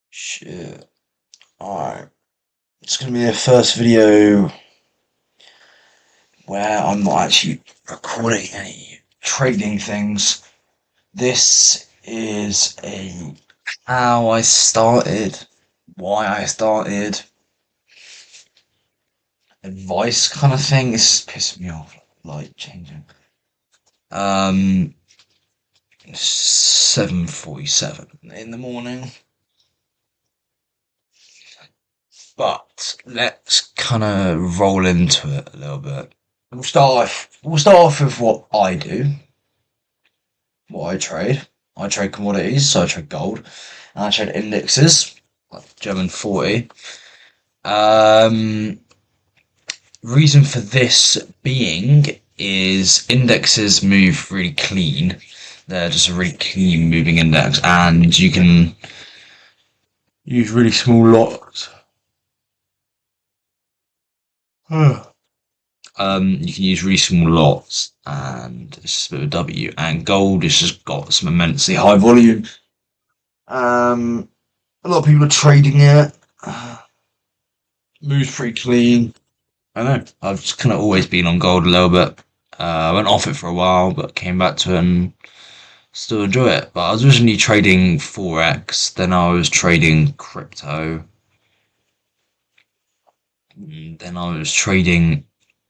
Shit. Alright. It's gonna be the first video where I'm not actually recording any trading things. This is a how I started, why I started, advice kind of thing. This is pissing me off, like changing. 7:47 in the morning. But let's kind of roll into it a little bit. We'll start off with what I do, what I trade. I trade commodities, so I trade gold, and I trade indexes, like German 40. Um, Reason for this being is indexes move really clean. They're just a really clean moving index, and you can use really small lots. You can use really small lots, and it's just a bit of a W. And gold has just got some immensely high volume. A lot of people are trading it. Moves pretty clean. I know. I've just kind of always been on gold a little bit. I went off it for a while, but came back to it and still enjoy it. But I was originally trading Forex, then I was trading crypto, then I was trading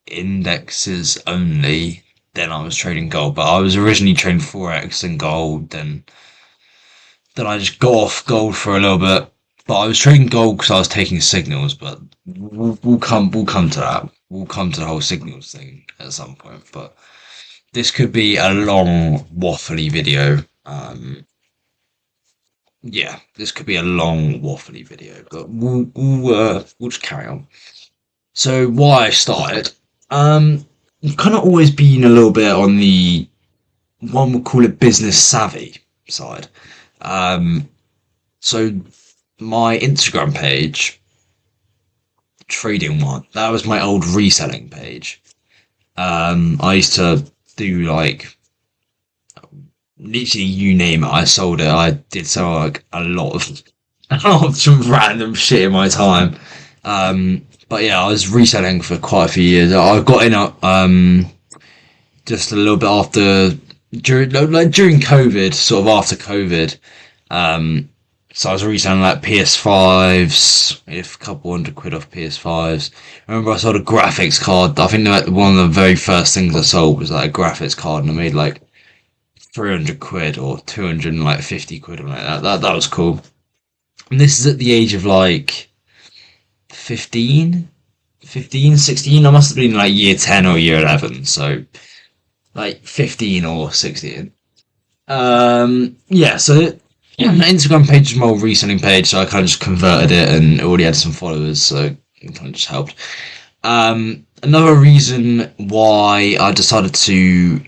indexes only, then I was trading gold. But I was originally trading Forex and gold, then I just got off gold for a little bit. But I was trading gold because I was taking signals, but we'll come to that. We'll come to the whole signals thing at some point. But this could be a long, waffly video. Yeah, this could be a long, waffly video, but we'll just carry on. So why I started, I've kind of always been a little bit on the one would call it business savvy side. Um, so my Instagram page, trading one, that was my old reselling page. I used to do like literally you name it, I sold it. I did sell like a lot of a lot of some random shit in my time. But yeah, I was reselling for quite a few years. I got in just a little bit after during COVID, sort of after COVID. Um, so I was reselling like PS5s, if a couple £100 off PS5s. I remember I sold a graphics card. I think like one of the very first things I sold was like a graphics card, and I made like £300 or £250 or like that. That was cool. And this is at the age of like 15, 15, 16. I must have been like year 10 or year 11. So like 15 or 16. Yeah, so yeah, my Instagram page is my old reselling page, so I kind of just converted it and it already had some followers, so it kind of just helped. Another reason why I decided to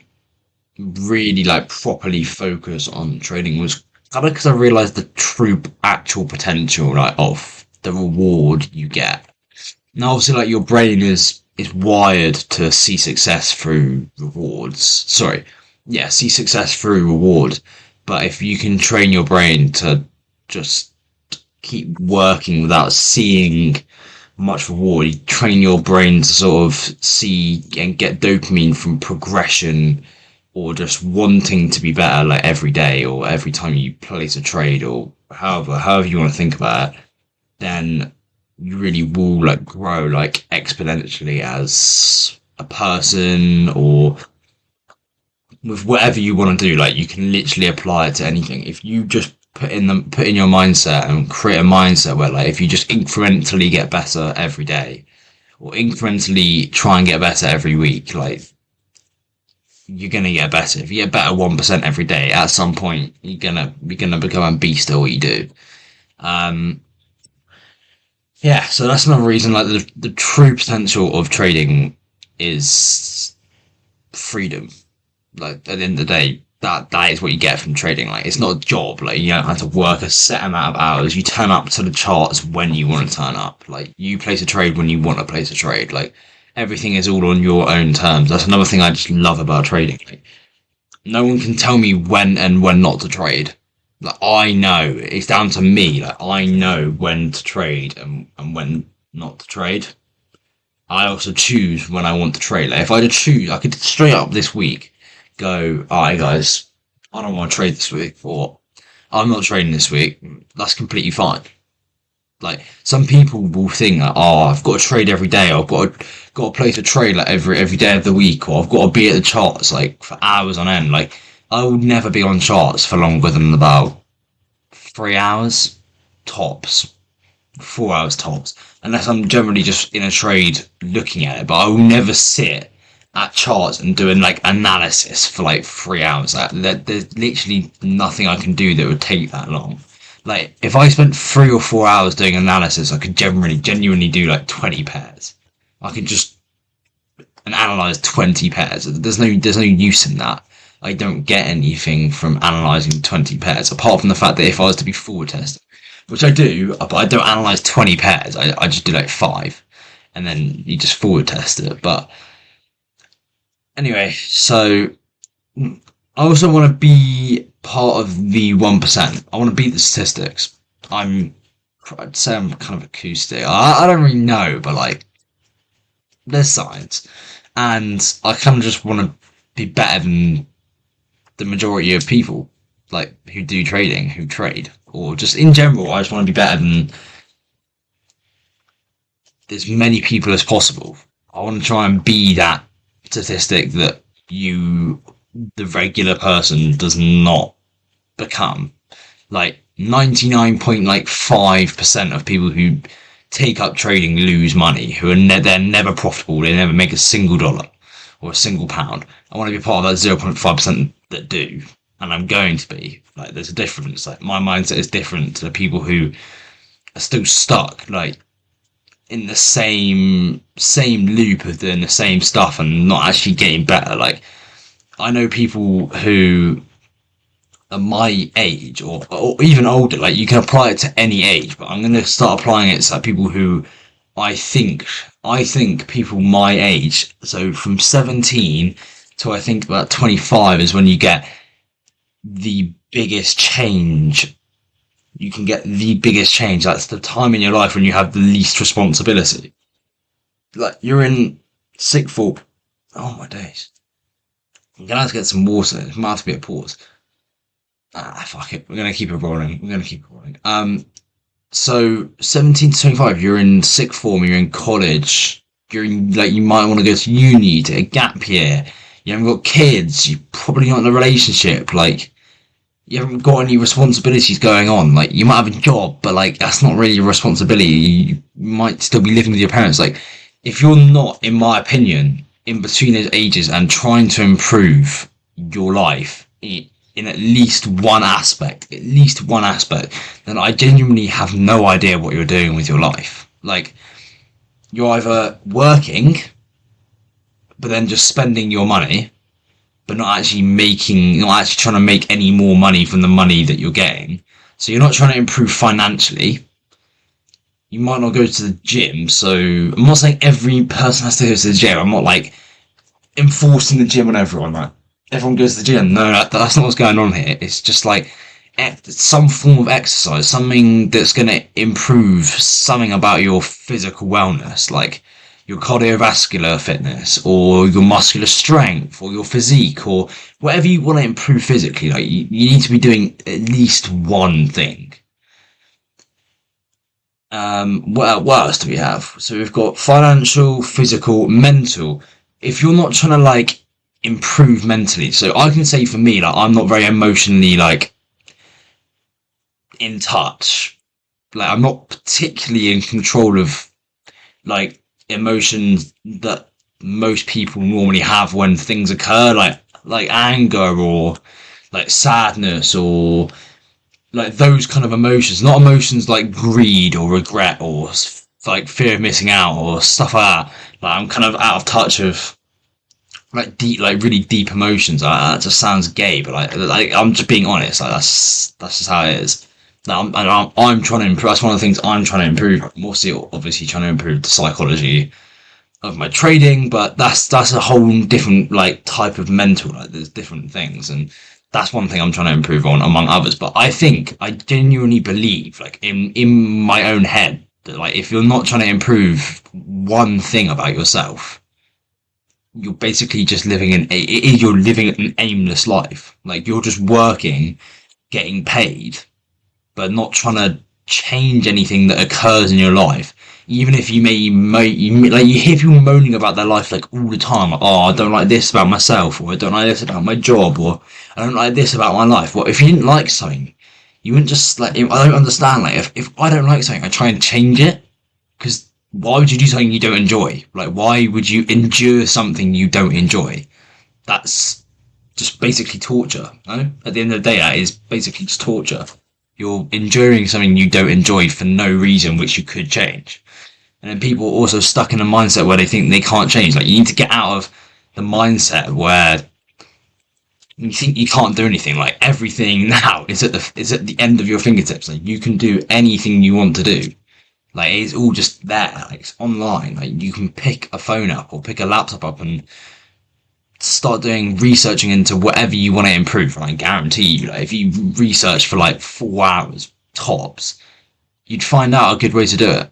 really like properly focus on trading was kind of because I realized the true actual potential like of the reward you get. Now, obviously, like your brain is wired to see success through rewards. Sorry, yeah, see success through reward. But if you can train your brain to just keep working without seeing much reward, you train your brain to sort of see and get dopamine from progression or just wanting to be better like every day or every time you place a trade or however you want to think about it, then you really will like grow like exponentially as a person or with whatever you want to do. Like you can literally apply it to anything if you just put in your mindset and create a mindset where like if you just incrementally get better every day or incrementally try and get better every week, like you're gonna get better. If you get better 1% every day, at some point you're gonna become a beast at what you do. Um, yeah, so that's another reason. Like the true potential of trading is freedom. Like at the end of the day, that is what you get from trading. Like it's not a job. Like you don't have to work a set amount of hours. You turn up to the charts when you want to turn up. Like you place a trade when you want to place a trade. Like everything is all on your own terms. That's another thing I just love about trading. Like, no one can tell me when and when not to trade. Like I know it's down to me. Like I know when to trade and when not to trade. I also choose when I want to trade. Like if I could choose, I could straight up this week go, alright guys, I don't want to trade this week, or I'm not trading this week. That's completely fine. Like some people will think that, oh, I've got to trade every day, or I've got to place a trade like every day of the week, or I've got to be at the charts like for hours on end. Like I will never be on charts for longer than about 3 hours tops, 4 hours tops, unless I'm generally just in a trade looking at it. But I will never sit at charts and doing like analysis for like 3 hours. There's literally nothing I can do that would take that long. Like if I spent 3 or 4 hours doing analysis, I could genuinely do like 20 pairs. I could just and analyze 20 pairs. There's no use in that. I don't get anything from analysing 20 pairs, apart from the fact that if I was to be forward testing, which I do, but I don't analyse 20 pairs, I just do like 5, and then you just forward test it. But anyway, so I also want to be part of the 1%. I want to beat the statistics. I'd say I'm kind of acoustic. I don't really know, but like, there's science. And I kind of just want to be better than the majority of people, like who do trading, who trade, or just in general. I just want to be better than as many people as possible. I want to try and be that statistic that the regular person, does not become. Like 99.5% of people who take up trading lose money, who are they're never profitable, they never make a single dollar or a single pound. I want to be part of that 0.5% that do, and I'm going to be. Like there's a difference. Like my mindset is different to the people who are still stuck like in the same loop of doing the same stuff and not actually getting better. Like I know people who are my age or even older. Like you can apply it to any age, but I'm going to start applying it to people who I think people my age. So from 17 to I think about 25 is when you get the biggest change. You can get the biggest change. That's the time in your life when you have the least responsibility. Like you're in sixth form. Oh my days. I'm gonna have to get some water. It might have to be a pause. Fuck it. We're gonna keep it rolling. So 17 to 25, you're in sixth form. You're in college. You're in, like you might want to go to uni, to a gap year. You haven't got kids. You're probably not in a relationship. Like you haven't got any responsibilities going on. Like you might have a job, but like that's not really a responsibility. You might still be living with your parents. Like if you're not, in my opinion, in between those ages and trying to improve your life in at least one aspect, then I genuinely have no idea what you're doing with your life. Like you're either working, but then just spending your money, but not actually trying to make any more money from the money that you're getting. So you're not trying to improve financially. You might not go to the gym. So I'm not saying every person has to go to the gym. I'm not like enforcing the gym on everyone. Like everyone goes to the gym. No, that's not what's going on here. It's just like some form of exercise, something that's going to improve something about your physical wellness, like your cardiovascular fitness or your muscular strength or your physique or whatever you want to improve physically. Like you need to be doing at least one thing. What else do we have? So we've got financial, physical, mental. If you're not trying to like improve mentally, so I can say for me, like I'm not very emotionally like in touch. Like I'm not particularly in control of like emotions that most people normally have when things occur, like anger or like sadness or like those kind of emotions, not emotions like greed or regret or like fear of missing out or stuff like that. Like I'm kind of out of touch of like deep, like really deep emotions. That just sounds gay, but like I'm just being honest. Like that's just how it is. Now I'm trying to improve. That's one of the things I'm trying to improve. I'm also obviously trying to improve the psychology of my trading, but that's a whole different like type of mental. Like there's different things, and That's one thing I'm trying to improve on, among others. But I genuinely believe, like in my own head, that like if you're not trying to improve one thing about yourself, you're basically just you're living an aimless life. Like you're just working, getting paid, but not trying to change anything that occurs in your life. Even if like you hear people moaning about their life like all the time, like, oh, I don't like this about myself, or I don't like this about my job, or I don't like this about my life. Well, if you didn't like something, you wouldn't just like. I don't understand. Like, if I don't like something, I try and change it. Because why would you do something you don't enjoy? Like, why would you endure something you don't enjoy? That's just basically torture. No, at the end of the day, that is basically just torture. You're enduring something you don't enjoy for no reason, which you could change. And then people are also stuck in a mindset where they think they can't change. Like, you need to get out of the mindset where you think you can't do anything. Like, everything now is at the end of your fingertips. Like, you can do anything you want to do. Like, it's all just there. Like, it's online. Like, you can pick a phone up or pick a laptop up and start researching into whatever you want to improve. And I guarantee you, like, if you research for like 4 hours tops, you'd find out a good way to do it.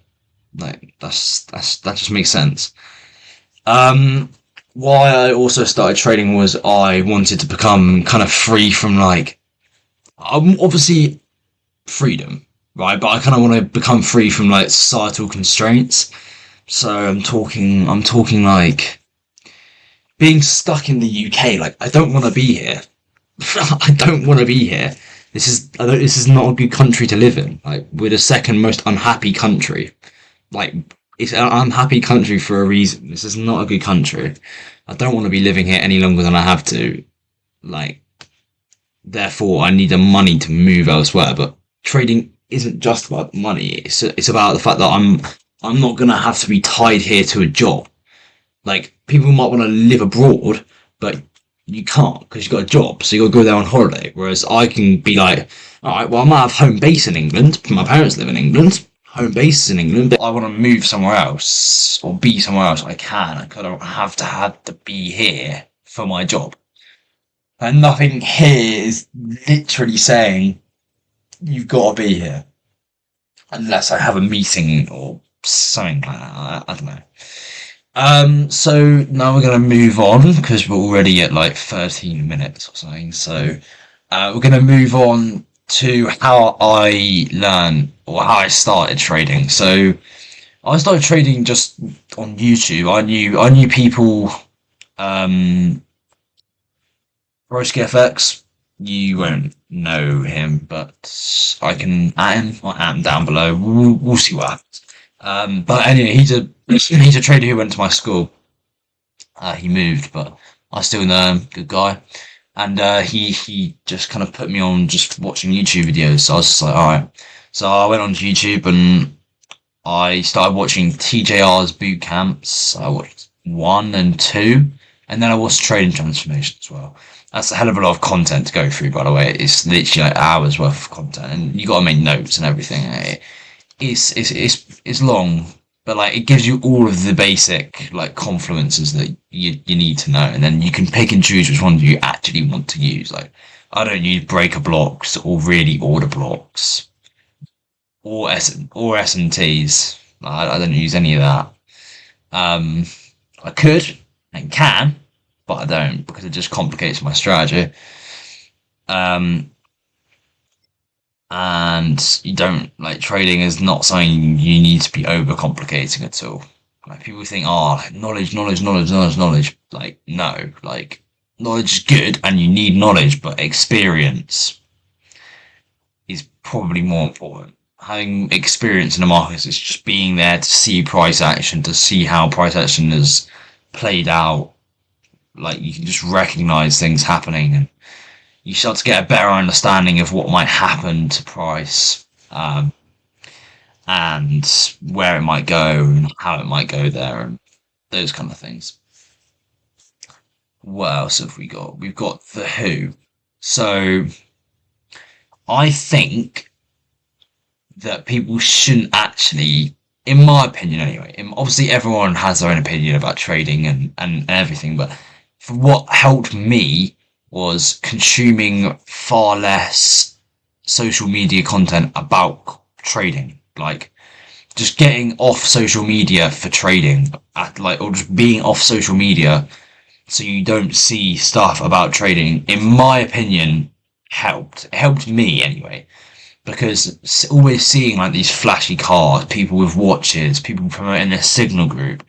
Like, that just makes sense. Um, why I also started trading was I wanted to become kind of free from like, obviously freedom, right? But I kind of want to become free from like societal constraints. So I'm talking like being stuck in the UK. Like, I don't want to be here. I don't want to be here. This is not a good country to live in. Like, we're the second most unhappy country. Like, it's an unhappy country for a reason. This is not a good country. I don't want to be living here any longer than I have to. Like, therefore, I need the money to move elsewhere. But trading isn't just about money. It's about the fact that I'm not gonna have to be tied here to a job. Like, people might want to live abroad, but you can't because you've got a job, so you got to go there on holiday. Whereas I can be like, all right, well, I might have home base in England. My parents live in England. Home base is in England, but I want to move somewhere else or be somewhere else. I can. I don't have to be here for my job. And nothing here is literally saying you've got to be here unless I have a meeting or something like that. I don't know. So now we're going to move on because we're already at like 13 minutes or something. So, we're going to move on to how I learned or how I started trading. So I started trading just on YouTube. I knew people, Broski FX. You won't know him, but I can add him. I'll add him down below. We'll see what happens. But anyway, he's a trader who went to my school. He moved, but I still know him. Good guy. And he just kind of put me on just watching YouTube videos. So I was just like, all right. So I went on YouTube and I started watching TJR's boot camps. I watched 1 and 2, and then I watched Trading Transformation as well. That's a hell of a lot of content to go through, by the way. It's literally like hours worth of content, and you got to make notes and everything. It's long, but like it gives you all of the basic like confluences that you need to know, and then you can pick and choose which ones you actually want to use. Like, I don't use breaker blocks or really order blocks or SMTs. I don't use any of that. I could and can, but I don't because it just complicates my strategy. And you don't like trading is not something you need to be overcomplicating at all. Like, people think, oh, knowledge. Like, no, like, knowledge is good and you need knowledge, but experience is probably more important. Having experience in the markets is just being there to see price action, to see how price action is played out. Like, you can just recognize things happening and you start to get a better understanding of what might happen to price, and where it might go and how it might go there and those kind of things. What else have we got? We've got the who. So I think that people shouldn't actually, in my opinion anyway, obviously everyone has their own opinion about trading and everything, but for what helped me was consuming far less social media content about trading. Like, just getting off social media for trading, or just being off social media so you don't see stuff about trading, in my opinion, helped. It helped me anyway, because always seeing like these flashy cars, people with watches, people promoting their signal group,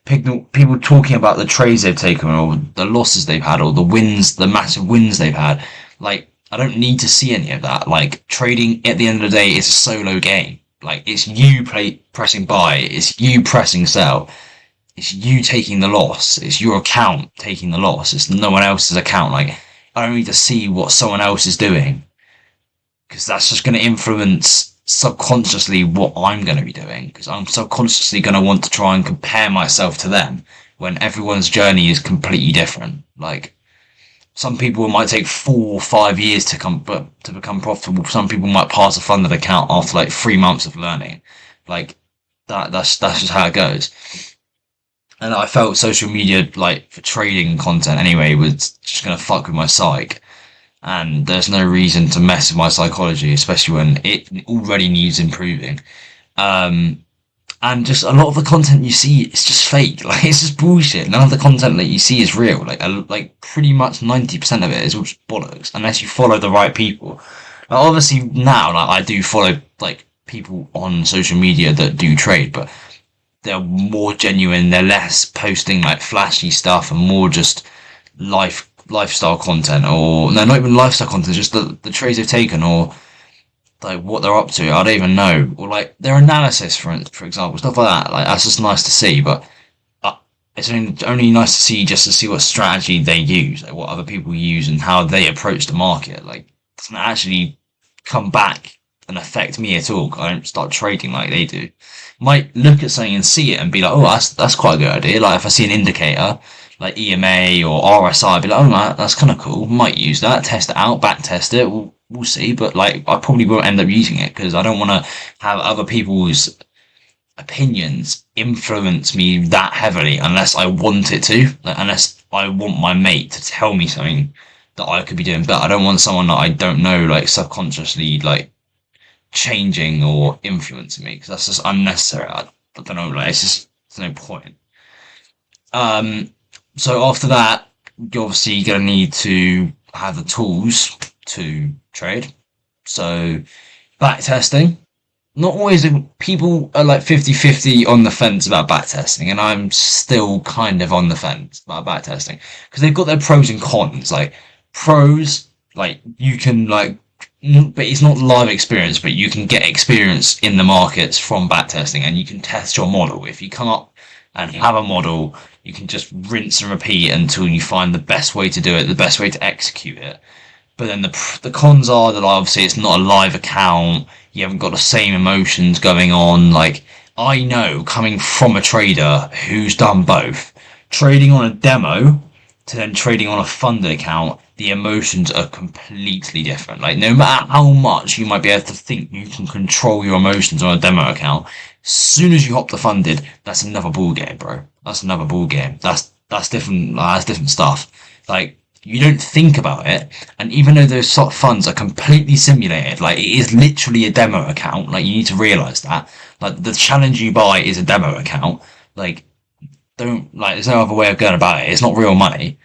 people talking about the trades they've taken or the losses they've had or the wins, the massive wins they've had. Like, I don't need to see any of that. Like, trading at the end of the day is a solo game. Like, it's you pressing buy, it's you pressing sell, it's you taking the loss, it's your account taking the loss, it's no one else's account. Like, I don't need to see what someone else is doing, because that's just going to influence subconsciously what I'm going to be doing, because I'm subconsciously going to want to try and compare myself to them when everyone's journey is completely different. Like, some people might take 4 or 5 years to become profitable. Some people might pass a funded account after like 3 months of learning. Like, that's just how it goes. And I felt social media, like, for trading content anyway, was just gonna fuck with my psyche. And there's no reason to mess with my psychology, especially when it already needs improving. Um, and just a lot of the content you see is just fake. Like, it's just bullshit. None of the content that you see is real. Like pretty much 90% of it is all just bollocks, unless you follow the right people. Like, obviously now, like, I do follow like people on social media that do trade, but they're more genuine. They're less posting like flashy stuff and more just lifestyle content, or no, not even lifestyle content, just the trades they've taken, or like what they're up to. I don't even know, or like their analysis, for example, stuff like that. Like, that's just nice to see, but it's only nice to see, just to see what strategy they use, like what other people use and how they approach the market. Like, it doesn't actually come back and affect me at all. I don't start trading like they do. Might look at something and see it and be like, oh, that's quite a good idea. Like, if I see an indicator like EMA or RSI, I'd be like, oh, that's kind of cool. Might use that, test it out, back test it. We'll see. But like, I probably won't end up using it, because I don't want to have other people's opinions influence me that heavily, unless I want it to. Like, unless I want my mate to tell me something that I could be doing better. I don't want someone that I don't know, like, subconsciously, like, changing or influencing me, because that's just unnecessary. I don't know, like, it's just, there's no point. Um, so after that, you're obviously going to need to have the tools to trade. So, back testing. Not always, people are like 50-50 on the fence about back testing, and I'm still kind of on the fence about back testing, because they've got their pros and cons. Like, pros, like, you can, like, but it's not live experience, but you can get experience in the markets from backtesting, and you can test your model. If you come up and have a model, you can just rinse and repeat until you find the best way to do it, the best way to execute it. But then the cons are that obviously it's not a live account, you haven't got the same emotions going on. Like, I know, coming from a trader who's done both, trading on a demo to then trading on a funded account, the emotions are completely different. Like, no matter how much you might be able to think you can control your emotions on a demo account, as soon as you hop the funded, that's another ball game, bro. That's another ball game. That's different. That's different stuff. Like, you don't think about it, and even though those sort of funds are completely simulated, like, it is literally a demo account. Like, you need to realize that. Like, the challenge you buy is a demo account. Like, there's no other way of going about it. It's not real money.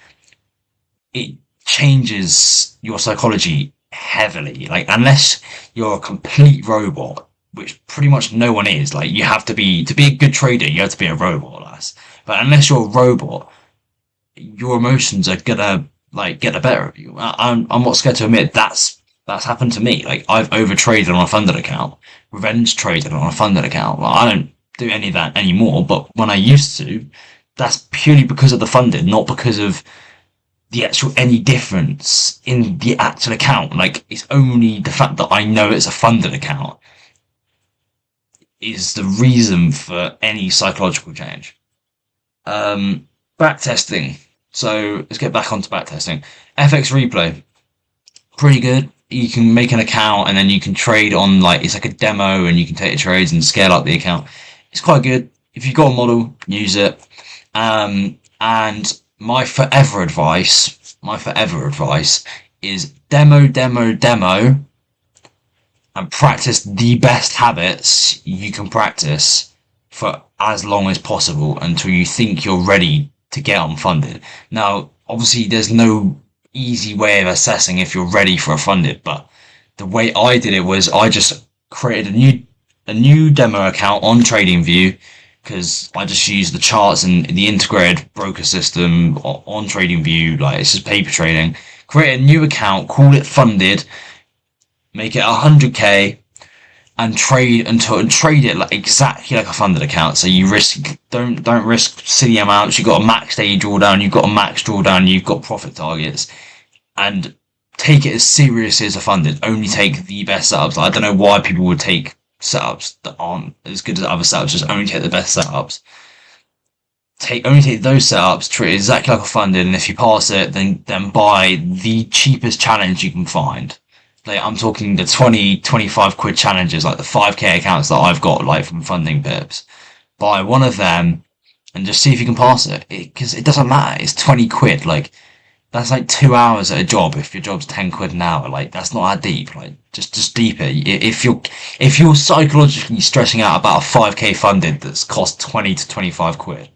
It changes your psychology heavily. Like, unless you're a complete robot, which pretty much no one is. Like, you have to be a good trader, you have to be a robot, lass. But unless you're a robot, your emotions are gonna, like, get the better of you. I'm not scared to admit that's happened to me. Like, I've over traded on a funded account, revenge traded on a funded account. Well, I don't do any of that anymore, but when I used to, that's purely because of the funded, not because of the actual any difference in the actual account. Like, it's only the fact that I know it's a funded account is the reason for any psychological change. Backtesting. So let's get back onto backtesting. FX replay, pretty good. You can make an account and then you can trade on, like, it's like a demo, and you can take the trades and scale up the account. It's quite good. If you've got a model, use it. And my forever advice is demo, demo, demo, and practice the best habits you can practice for as long as possible until you think you're ready to get on funded. Now, obviously, there's no easy way of assessing if you're ready for a funded, but the way I did it was I just created a new demo account on TradingView because I just use the charts and the integrated broker system on TradingView. Like, it's just paper trading. Create a new account, call it funded, make it 100k, and trade it like exactly like a funded account. So you don't risk silly amounts. You've got a max daily drawdown, you've got a max drawdown, you've got profit targets, and take it as seriously as a funded. Only take the best setups. I don't know why people would take setups that aren't as good as other setups. Just only take the best setups. Only take those setups, treat it exactly like a funded, and if you pass it, then buy the cheapest challenge you can find. Like, I'm talking the 25 quid challenges, like the 5k accounts that I've got, like from Funding Pips. Buy one of them and just see if you can pass it. Because it doesn't matter. It's 20 quid. Like, that's like 2 hours at a job. If your job's 10 quid an hour, like, that's not that deep. Like, just deep it. If you're psychologically stressing out about a 5k funded that's cost 20 to 25 quid,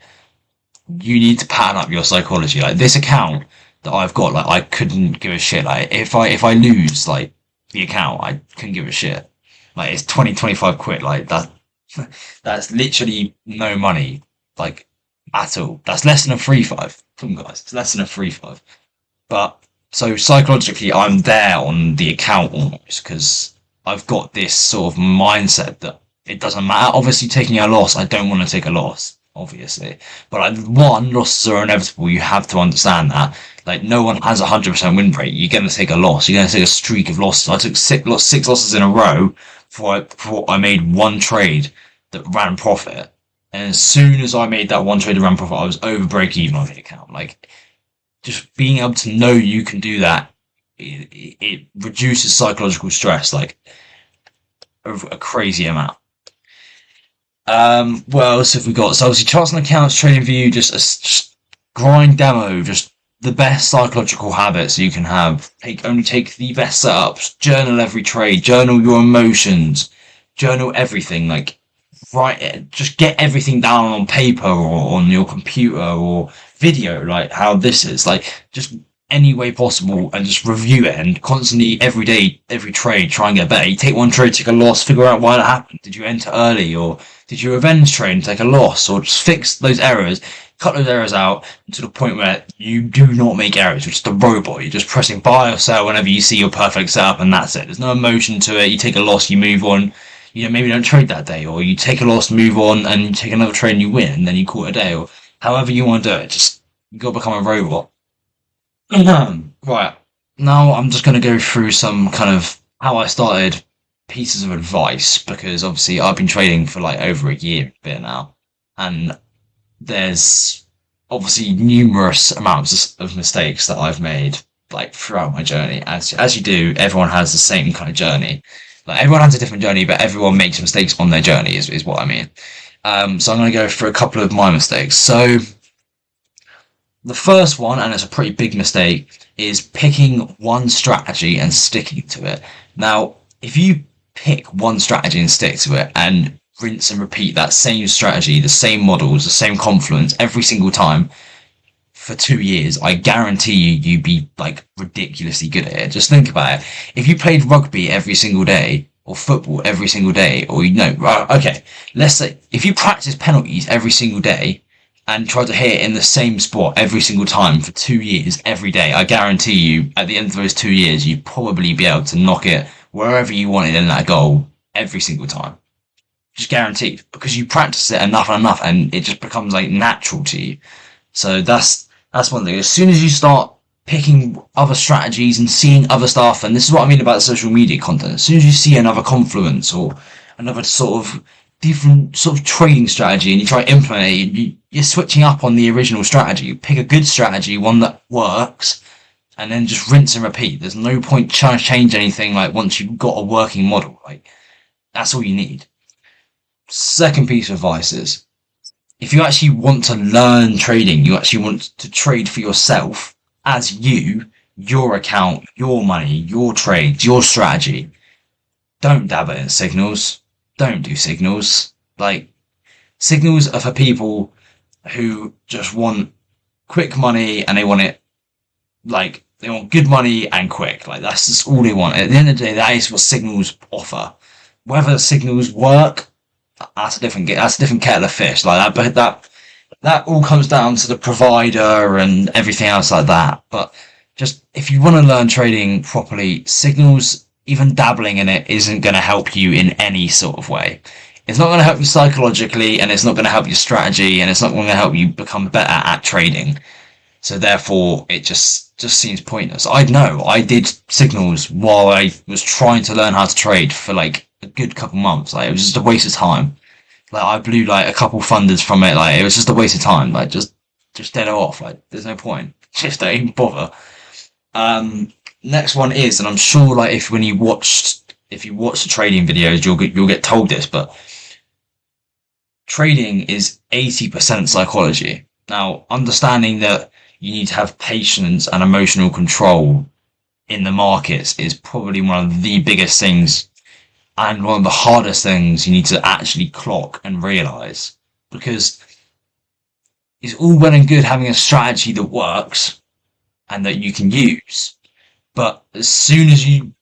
you need to pattern up your psychology. Like, this account that I've got, like, I couldn't give a shit. Like, if I lose, like, the account, I couldn't give a shit. Like, it's 25 quid. Like, that's literally no money, like, at all. That's less than a 3-5. Come on, guys, it's less than a 3-5. But so psychologically, I'm there on the account almost because I've got this sort of mindset that it doesn't matter. Obviously, taking a loss, I don't want to take a loss, obviously. But losses are inevitable. You have to understand that. Like, no one has 100% win rate. You're going to take a loss. You're going to take a streak of losses. I took six losses in a row before I made one trade that ran profit. And as soon as I made that one trade that ran profit, I was over break even on the account. Like, just being able to know you can do that, it reduces psychological stress, like, a crazy amount. What else have we got? So obviously charts and accounts, TradingView, just grind demo, just the best psychological habits you can have. Only take the best setups, journal every trade, journal your emotions, journal everything. Like, write it, just get everything down on paper or on your computer or video, like how this is, like, just any way possible, and just review it and constantly every day, every trade, try and get better. You take one trade, take a loss, figure out why that happened. Did you enter early, or did you revenge trade and take a loss, or just fix those errors, cut those errors out to the point where you do not make errors. You're just a robot. You're just pressing buy or sell whenever you see your perfect setup, and that's it. There's no emotion to it. You take a loss, you move on. You know, maybe don't trade that day, or you take a loss, move on, and you take another trade and you win, and then you call it a day, or however you want to do it. Just, you got to become a robot. Right, now I'm just going to go through some kind of how I started pieces of advice, because obviously I've been trading for like over a year bit now, and there's obviously numerous amounts of mistakes that I've made, like, throughout my journey. As you do, everyone has the same kind of journey. Like, everyone has a different journey, but everyone makes mistakes on their journey, is what I mean. So I'm going to go through a couple of my mistakes. So the first one, and it's a pretty big mistake, is picking one strategy and sticking to it. Now, if you pick one strategy and stick to it and rinse and repeat that same strategy, the same models, the same confluence every single time for 2 years, I guarantee you'd be, like, ridiculously good at it. Just think about it. If you played rugby every single day, or football every single day, or, okay, let's say if you practice penalties every single day and try to hit it in the same spot every single time for 2 years, every day, I guarantee you, at the end of those 2 years, you'd probably be able to knock it wherever you wanted in that goal every single time. Just guaranteed, because you practice it enough and enough, and it just becomes, like, natural to you. So that's one thing. As soon as you start picking other strategies and seeing other stuff, and this is what I mean about social media content, as soon as you see another confluence or another sort of different sort of trading strategy and you try to implement it, you're switching up on the original strategy. You pick a good strategy, one that works, and then just rinse and repeat. There's no point trying to change anything, like, once you've got a working model. Like, that's all you need. Second piece of advice is, if you actually want to learn trading, you actually want to trade for yourself as you, your account, your money, your trades, your strategy. Don't dabble in signals. Don't do signals. Like, signals are for people who just want quick money and they want it, like, they want good money and quick. Like, that's just all they want. At the end of the day, that is what signals offer. Whether signals work, that's a different kettle of fish. Like that, but that all comes down to the provider and everything else like that. But just if you want to learn trading properly, signals, even dabbling in it, isn't going to help you in any sort of way. It's not going to help you psychologically, and it's not going to help your strategy, and it's not going to help you become better at trading. So therefore, it just seems pointless. I know I did signals while I was trying to learn how to trade for like a good couple months. Like, it was just a waste of time. Like, I blew like a couple funders from it. Like, it was just a waste of time. Like, just dead off. Like, there's no point. Just don't even bother. Next one is, and I'm sure like if you watch the trading videos, you'll get told this, but trading is 80% psychology. Now, understanding that you need to have patience and emotional control in the markets is probably one of the biggest things and one of the hardest things you need to actually clock and realize, because it's all well and good having a strategy that works and that you can use, but as soon as you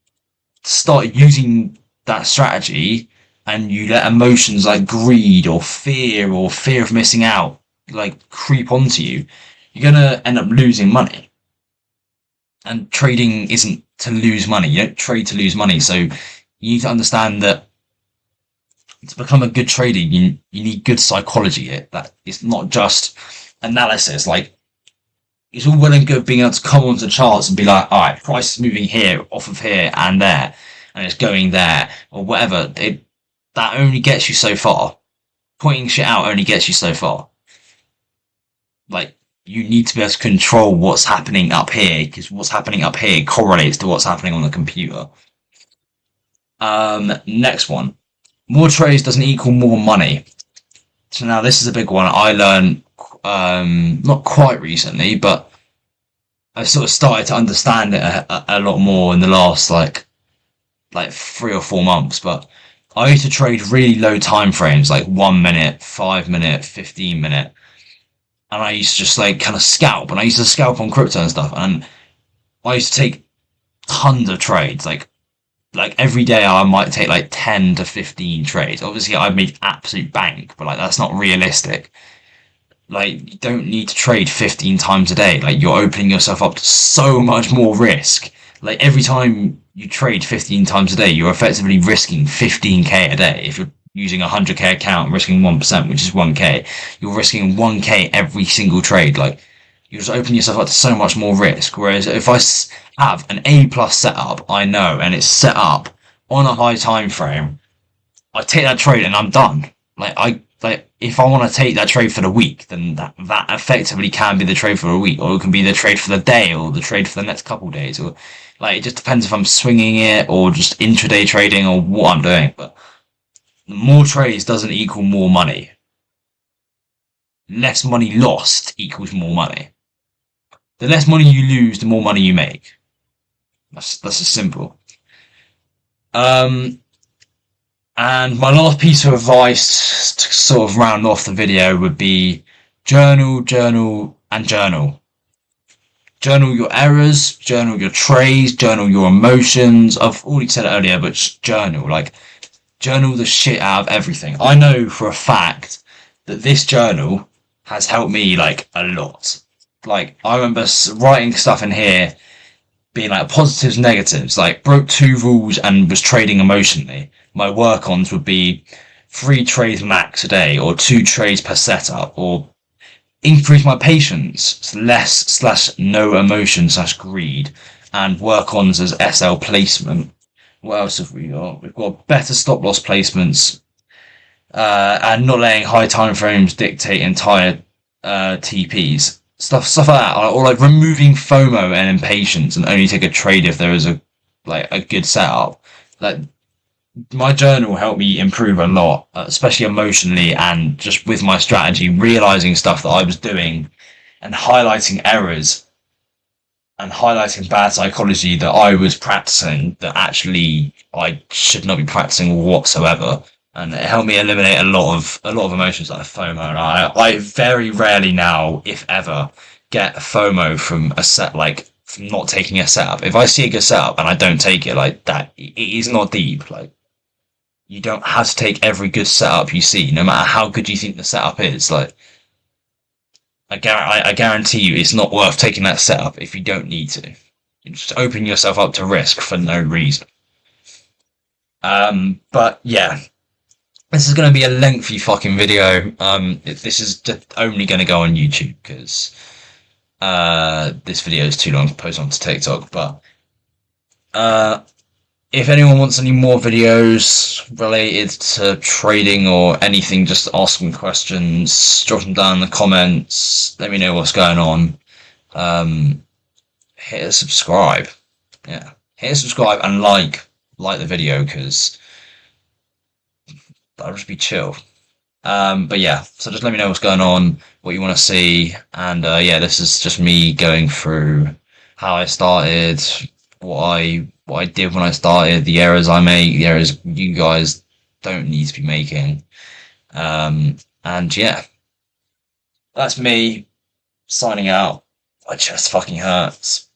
start using that strategy and you let emotions like greed or fear of missing out like creep onto you, you're gonna end up losing money. And trading isn't to lose money. You don't trade to lose money. So you need to understand that to become a good trader, you need good psychology here. That it's not just analysis. Like, it's all well and good being able to come onto charts and be like, all right, price is moving here, off of here and there, and it's going there or whatever. That only gets you so far. Pointing shit out only gets you so far. Like, you need to be able to control what's happening up here, because what's happening up here correlates to what's happening on the computer. Next one. More trades doesn't equal more money. So now this is a big one. I learned not quite recently, but I sort of started to understand it a lot more in the last like 3 or 4 months. But I used to trade really low time frames, like 1 minute, 5 minute, 15 minute. And I used to just like kind of scalp, and I used to scalp on crypto and stuff. And I used to take tons of trades, like every day I might take like 10 to 15 trades. Obviously I made absolute bank, but like that's not realistic. Like, you don't need to trade 15 times a day. Like, you're opening yourself up to so much more risk. Like, every time you trade 15 times a day, you're effectively risking 15k a day. If you're using a 100k account, risking 1%, which is 1k, you're risking 1k every single trade. Like, you just open yourself up to so much more risk. Whereas if I have an A plus setup, I know, and it's set up on a high time frame, I take that trade and I'm done. Like, if I want to take that trade for the week, then that effectively can be the trade for a week, or it can be the trade for the day, or the trade for the next couple of days, or like, it just depends if I'm swinging it or just intraday trading or what I'm doing. But more trades doesn't equal more money. Less money lost equals more money. The less money you lose, the more money you make. That's as simple. And my last piece of advice to sort of round off the video would be journal, journal, and journal. Journal your errors, journal your trades, journal your emotions. I've already said it earlier, but just journal. Like, journal the shit out of everything. I know for a fact that this journal has helped me, like, a lot. Like, I remember writing stuff in here being like positives, negatives, like broke 2 rules and was trading emotionally. My work-ons would be 3 trades max a day, or 2 trades per setup, or increase my patience, less/no emotion /greed, and work-ons as SL placement. What else have we got? We've got better stop-loss placements, and not letting high time frames dictate entire TPs. Stuff like that, or like removing FOMO and impatience, and only take a trade if there is a good setup. Like, my journal helped me improve a lot, especially emotionally and just with my strategy, realizing stuff that I was doing and highlighting errors and highlighting bad psychology that I was practicing that actually I should not be practicing whatsoever. And it helped me eliminate a lot of emotions like FOMO. And I very rarely now, if ever, get FOMO from a set like from not taking a setup. If I see a good setup and I don't take it, like that, it is not deep. Like you don't have to take every good setup you see, no matter how good you think the setup is. Like I guarantee you, it's not worth taking that setup if you don't need to. You just open yourself up to risk for no reason. But yeah, this is going to be a lengthy fucking video. This is just only going to go on YouTube because this video is too long to post onto TikTok. But uh, if anyone wants any more videos related to trading or anything, just ask them questions, drop them down in the comments. Let me know what's going on. Hit subscribe. Yeah, hit subscribe and like the video because that'll just be chill. But yeah, so just let me know what's going on, what you want to see, and yeah, this is just me going through how I started, what I did when I started, the errors I make, the errors you guys don't need to be making, and yeah, that's me signing out. My chest fucking hurts.